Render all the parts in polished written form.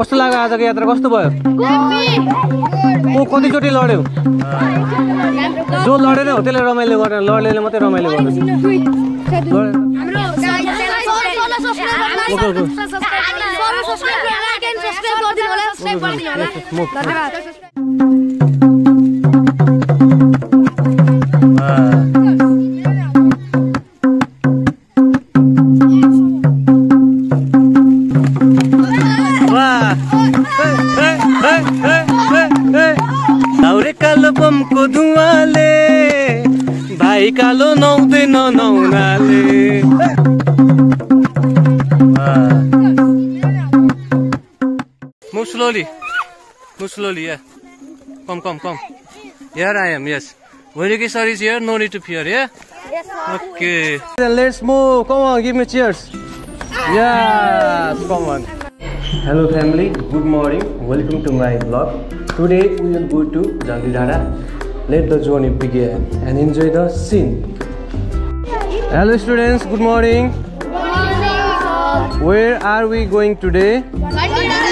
कस्तो लाग्यो आजको यात्रा कस्तो भयो कतिचोटि लड्यौ जो लडेन हो त्यसले रमाइलो गरेन लड्नेले मात्रै रमाइलो गर्छ बमको धुवाले भाइ कालो नुहाउँदैन नहुनाले Move slowly, yeah. Come. Here I am, yes. Variki sir is here, no need to fear, yeah? Yes, sir. Okay. Then let's move. Come on, give me cheers. Yes, come on. Hello family, good morning. Welcome to my vlog. Today we will go to Jandidara. Let the journey begin and enjoy the scene. Hello students, good morning. Good morning, sir. Where are we going today? Jandidara.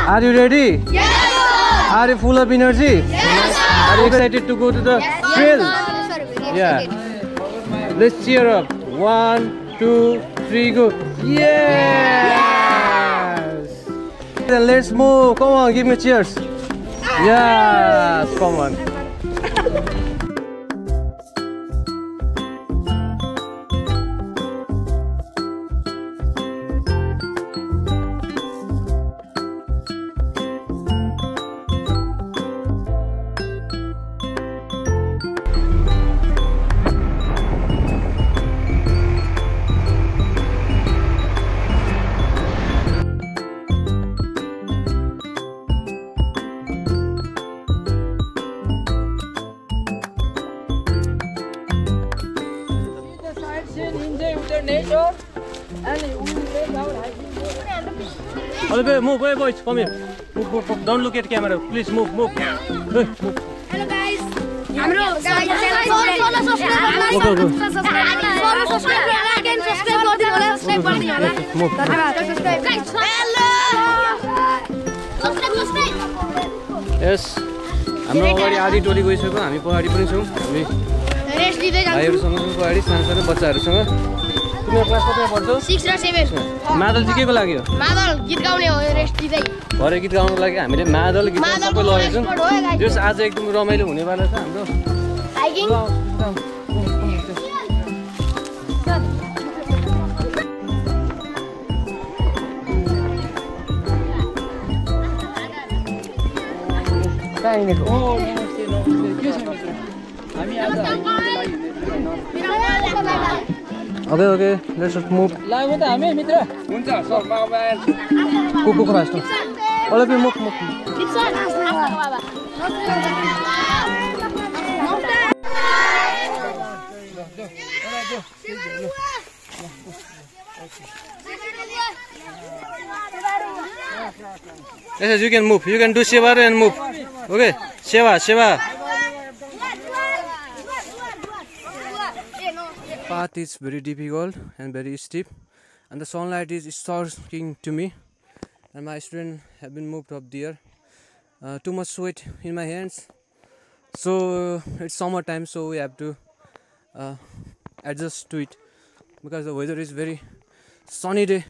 Are you ready? Yes, sir. Are you full of energy? Yes, sir. Are you excited to go to the trail? Yeah. Let's cheer up. 1, 2, 3, go. Yes. Then let's move. Come on, give me cheers. Yes, come on. Move, hey boys, come here. Move. Don't look at camera. Please move. Move. Hello guys. Yes. हाम्रो अगाडि आधी टोली गइसक्यो हामी पछाडी पनि छौं हामी रेस्ट लिँदै जान्छौं भाइहरुसँग पछाडी सानो बच्चाहरुसँग तिम्रो क्लास कतिमा पढ्छौ 6 र 7 मादल चाहिँ केको लागि हो मादल गीत गाउने हो रेस्ट लिँदै भरे गीत गाउनको लागि हामीले मादल गीत सबै लगेछौं जस आज एकदम रमाइलो हुनेवाला छ हाम्रो hiking Okay, let's just move. Go fast. All of you move. Yes, you can move. You can do Shiva and move. Okay, Shiva. Path is very difficult and very steep, and the sunlight is scorching to me, and my students have been moved up there. Too much sweat in my hands, so it's summer time, so we have to adjust to it because the weather is very sunny day.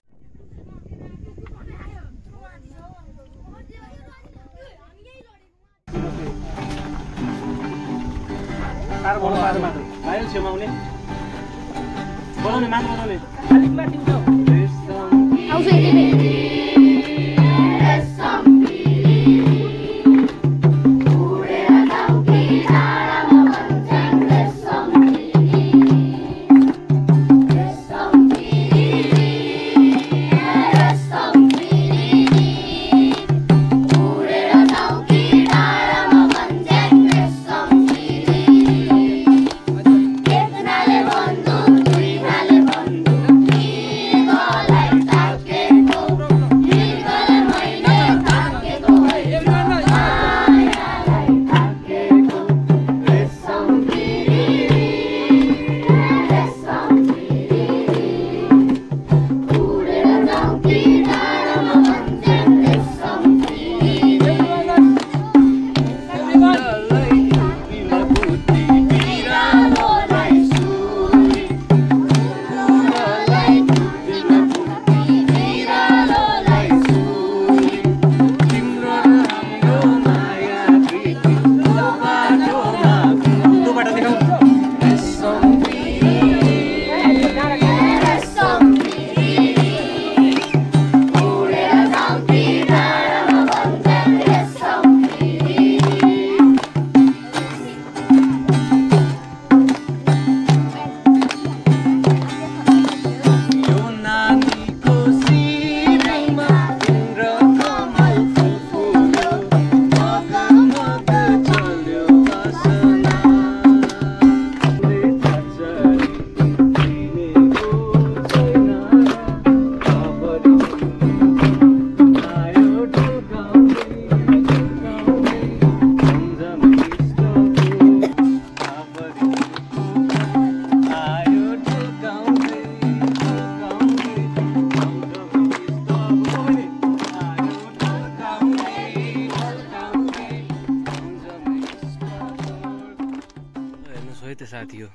साथी हो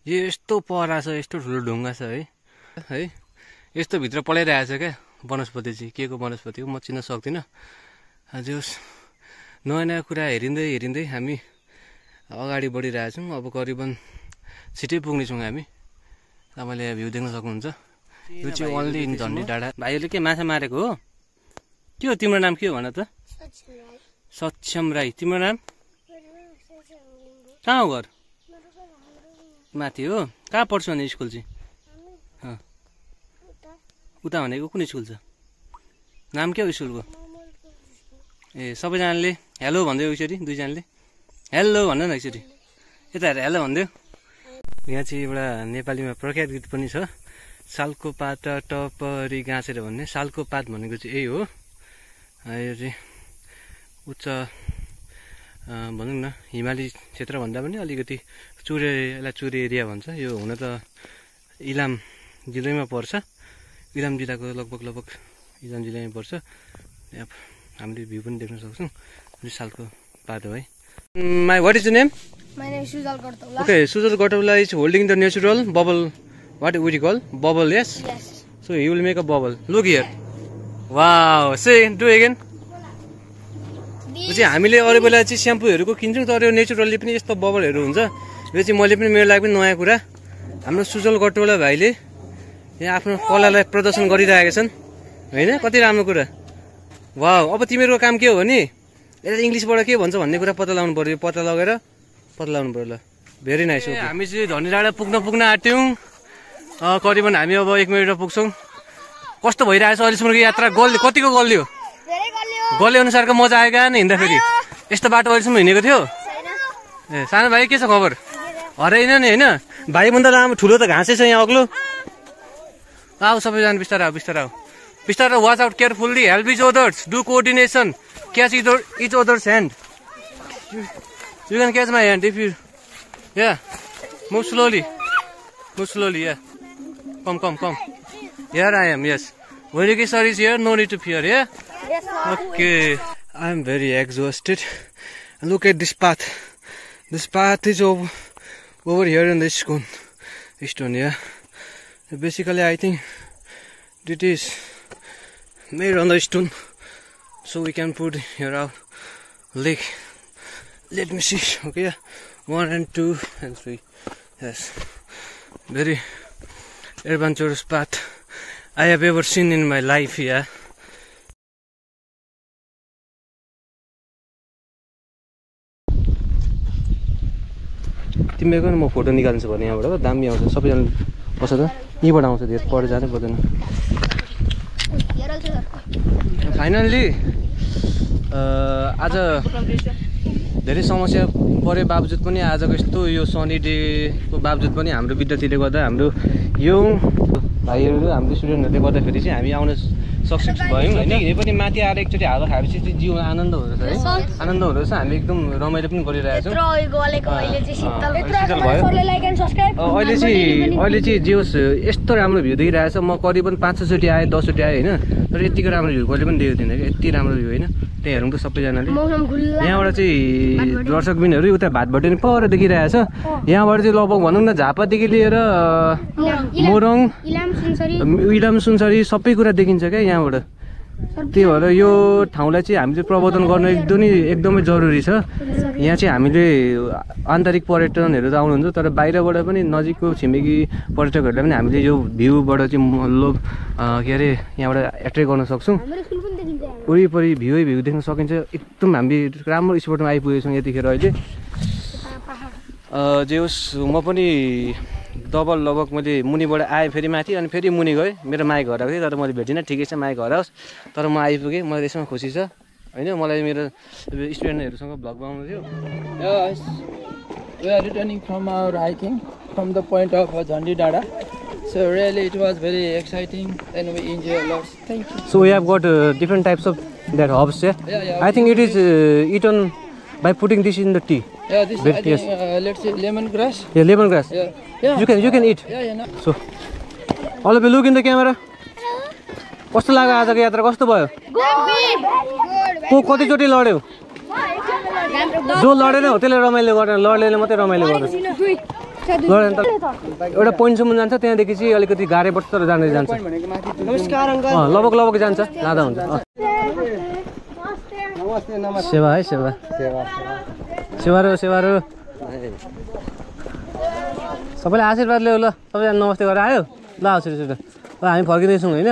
यो यस्तो पहरा छ यस्तो ठुलो ढुङ्गा छ है यस्तो भित्र पलाइरहेछ क्या वनस्पति चाहिँ के को वनस्पति हो म चिन्न सक्दिनँ अझै नयाँ नयाँ कुरा हेरिँदै हामी अगाडि बढिरहेछौँ अब करिबन छिटै पुग्नेछौँ हामी तपाईँले भ्यू देख्न सक्नुहुन्छ यो चाहिँ ओन्ली इन झन्डी डाँडा भाइहरूले के माछा मारेको हो के हो तिम्रो नाम के हो भन त सक्षम राई तिम्रो नाम कहाँ हो घर माथि हो कहाँ पढ्छु भने स्कुल चाहिँ उता भनेको कुन स्कुल छ नाम के हो स्कुलको ए सबैजनाले हेलो भन्दै एकचोटि दुईजनाले हेलो भन्न न एकचोटि यता हेर हेलो भन्दै यहाँ चाहिँ एउटा नेपालीमा प्रख्यात गीत पनि छ सालको पात टपरी गाँसेर भन्ने सालको पात भनेको चाहिँ यही हो यो चाहिँ उच्च भनौँ न हिमाली क्षेत्र भन्दा पनि अलिकति यसलाई चुरे एरिया भन्छ यो हुन त इलाम जिल्लामा पर्छ इलाम जिल्लाको लगभग इलाम जिल्लामै पर्छ यहाँ हामीले भ्यू पनि देख्न सक्छौँ यो सालको पात हो है my what is the name My name is Sujal Gartawla. Okay, Sujal Gartawla is holding the natural bubble. What would you call? Bubble, yes? Yes. So he will make a bubble. Look here. Wow. Say, do again. चाहिँ हामीले अरू बेला चाहिँ स्याम्पूहरूको किन्छौँ तर यो naturally पनि यस्तो बबलहरू हुन्छ यो चाहिँ मैले पनि मेरो लागि पनि नयाँ कुरा हाम्रो सुजल गटौला भाइले यहाँ आफ्नो कलालाई प्रदर्शन गरिरहेका छन् होइन कति राम्रो कुरा वाह अब तिमीहरूको काम के हो भने यसले इङ्ग्लिसबाट के भन्छ भन्ने कुरा पत्ता लगाउनु पर्यो पत्ता लगाउनु पर्यो ल भेरी नाइस हामी चाहिँ धनी डाँडा पुग्न आँट्यौँ करिबन हामी अब 1 मिनेटमा पुग्छौँ कस्तो भइरहेछ अहिलेसम्मको यात्रा कतिको गल्यो गल्यो अनुसारको मजा आयो क्या हिँड्दाखेरि यस्तो बाटो अहिलेसम्म हिँडेको थियो ए सानो भाइ के छ खबर हराइन नि होइन भाइभन्दा लामो ठुलो त घाँसै छ यहाँ अग्लो आऊ सबैजना बिस्तारै आऊ watch out carefully help each others do coordination catch each others hand you can catch my hand if you या मुभ स्लोली या come here I am yes when you sir is here no need to fear yeah Yes, sir. okay I'm very exhausted and look at this path is over here in this stone yeah basically I think it is made on the stone so we can put here out lake let me see okay 1 and 2 and 3 yes very adventurous path I have ever seen in my life yeah तिमीको म photo निकाल्छु भने यहाँबाट दामी आउँछ सबैजना बस त यहीँबाट आउँछ धेरै पर जानै पर्दैन फाइनल्ली आज धेरै समस्या परे बावजुद पनि आजको यस्तो यो सनी डेको बावजुद पनि हाम्रो विद्यार्थीले गर्दा हाम्रो यो भाइहरू हाम्रो स्टुडेन्टहरूले गर्दाखेरि चाहिँ हामी आउन सक्सेस भयौँ होइन हिँडे पनि माथि आएर एकचोटि हावा खाएपछि चाहिँ जीवन आनन्द हुँदो रहेछ है आनन्द हुँदो रहेछ हामी एकदम रमाइलो पनि गरिरहेछौँ अहिले चाहिँ जे होस् यस्तो राम्रो भ्यू देखिरहेछ म करिबन 5-6 चोटि आएँ 10 चोटि आएँ होइन तर यतिको राम्रो भ्यू कहिले पनि देखेको थिएन कि यति राम्रो भ्यू होइन त्यहाँ हेरौँ त सबैजनाले यहाँबाट चाहिँ दर्शकबिनहरू उता भातभट्टे नि पर देखिरहेछ यहाँबाट चाहिँ लगभग भनौँ न झापादेखि लिएर मोरङ इलाम सुनसरी सबै कुरा देखिन्छ क्या यहाँबाट त्यही भएर यो ठाउँलाई चाहिँ हामीले प्रवर्धन गर्न एकदमै जरुरी छ यहाँ चाहिँ हामीले आन्तरिक पर्यटनहरू त आउनुहुन्छ तर बाहिरबाट पनि नजिकको छिमेकी पर्यटकहरूलाई पनि हामीले यो भ्यूबाट चाहिँ के अरे यहाँबाट एट्र्याक्ट गर्न सक्छौँ वरिपरि भ्यू देख्न सकिन्छ एकदम हामी राम्रो स्पटमा आइपुगेको छौँ यतिखेर अहिले जे होस् म पनि लगभग मैले मुनिबाट आएँ फेरि माथि अनि फेरि मुनि गएँ मेरो माई घर आएको थिएँ तर मैले भेटिनँ ठिकै छ माई घर आओस् तर म आइपुगेँ मलाई त्यसमा खुसी छ होइन मलाई मेरो स्टुडेन्टहरूसँग भ्लग बनाउनु थियो Yes, we are returning from our hiking from the point of Jhandi Dada. So really it was very exciting and we enjoyed a lot. Thank you. So we have got different types of that herbs here. Yeah. I think it is eaten by putting this in the tea. Yeah, this But I think, let's say lemongrass. Yeah, lemongrass. Yeah. You can eat. Yeah. No. So all of you look in the camera. कस्तो लाग्यो आजको यात्रा कस्तो भयो को कतिचोटि लड्यौ जो लडेन हो त्यसले रमाइलो गरेन लड्नेले मात्रै रमाइलो गर्छ एउटा पोइन्टसम्म जान्छ त्यहाँदेखि चाहिँ अलिकति गाह्रै पर्छ तर जाँदै जान्छ नमस्कार अंकल लगभग जान्छ लाँदा हुन्छ सेवा है सेवा सबैलाई आशीर्वाद ल्याऊ ल सबैजना नमस्ते गरेर आयो ल छिटो छिटो ल हामी फर्किँदैछौँ होइन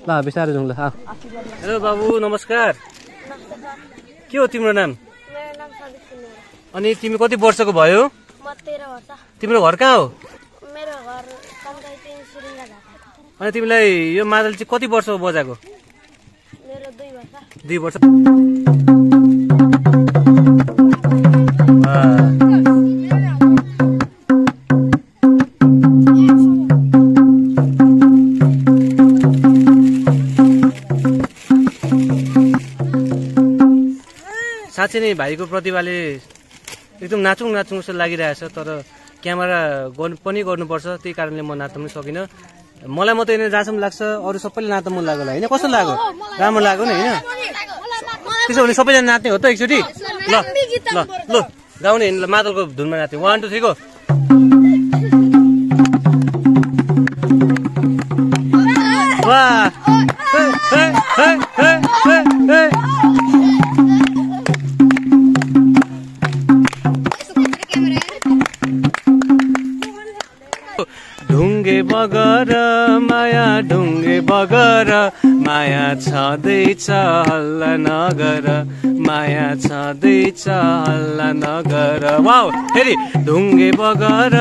ल बिस्तारै जाउँ ल हेलो बाबु नमस्कार के हो तिम्रो नाम अनि तिमी कति वर्षको भयो तिम्रो घर कहाँ हो अनि तिमीलाई यो मादल चाहिँ कति वर्ष बजाएको 2 वर्ष साँच्चै नै भाइको प्रतिभाले एकदम नाचौँ जस्तो लागिरहेछ तर क्यामेरा पनि गर्नुपर्छ त्यही कारणले म नाच्न पनि सकिनँ मलाई मात्रै होइन जहाँसम्म लाग्छ अरू सबैले नाच्न मन लाग्यो होला होइन कस्तो लाग्यो राम्रो लाग्यो नि होइन त्यसो भने सबैजना नाच्ने हो त एकचोटि ल ल ल गाउने होइन मादलको धुनमा नाच्ने 1 2 3 गो वाह ढुङ्गे बगर माया ढुङ्गे बगर माया छँदैछ हल्ला नगर माया छँदैछ हल्ला नगर वाउ फेरि ढुङ्गे बगर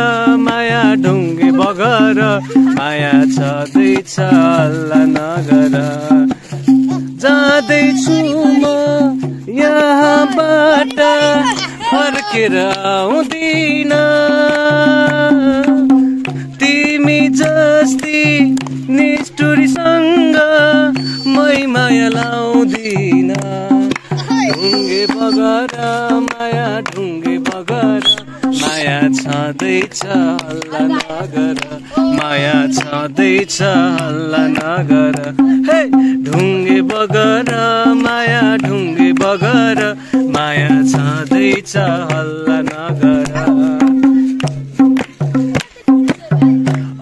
माया ढुङ्गे बगर माया छँदैछ हल्ला नगर जाँदैछु म यहाँबाट फर्केर आउँदिन तिमी जस्ती निष्ठुरीसँग मै माया लाउँदिन ढुङ्गे बगर माया ढुङ्गे बगर माया छँदैछ हल्ला नगर माया छँदैछ हल्ला नगर हे ढुङ्गे बगर माया ढुङ्गे बगर माया छँदैछ हल्ला नगर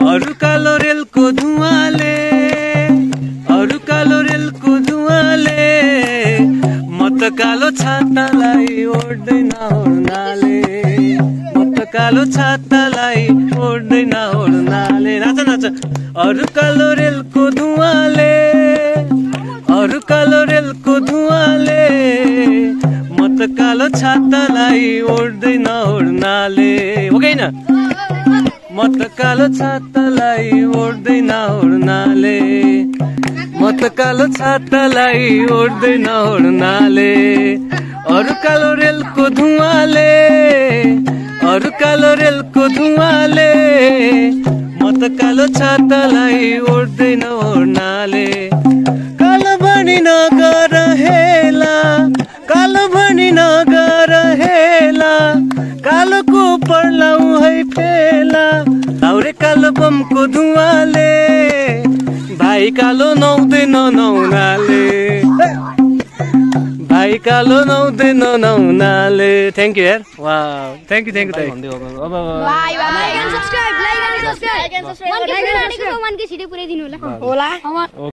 अरू कालो रेलको धुवाले म त कालो छातालाई ओढ्दैन ओढ्नाले म त कालो छातालाई ओढ्दैन ओढ्नाले नाच नाच अरू कालो रेलको धुवाले म त कालो छातालाई ओढ्दैन ओढ्नाले हो कि हैन म त कालो छातालाई ओढ्दैन ओढ्नाले म त कालो छातालाई ओढ्दैन ओढ्नाले अरू कालो रेलको धुवाले म त कालो छातालाई ओढ्दैन ओढ्नाले कालो भनी नगर हेला कालोको पर्लाउ है फेला हाउरे कालो बमको धुवाले भाइ कालो नौदैन नौनाले भाइ कालो नौदैन नौनाले थ्याङ्क यू यार वाउ थ्याङ्क यू दाइ भन्दै हो अब bye bye subscribe like and subscribe 1K छिटै पुर्याइदिनु होला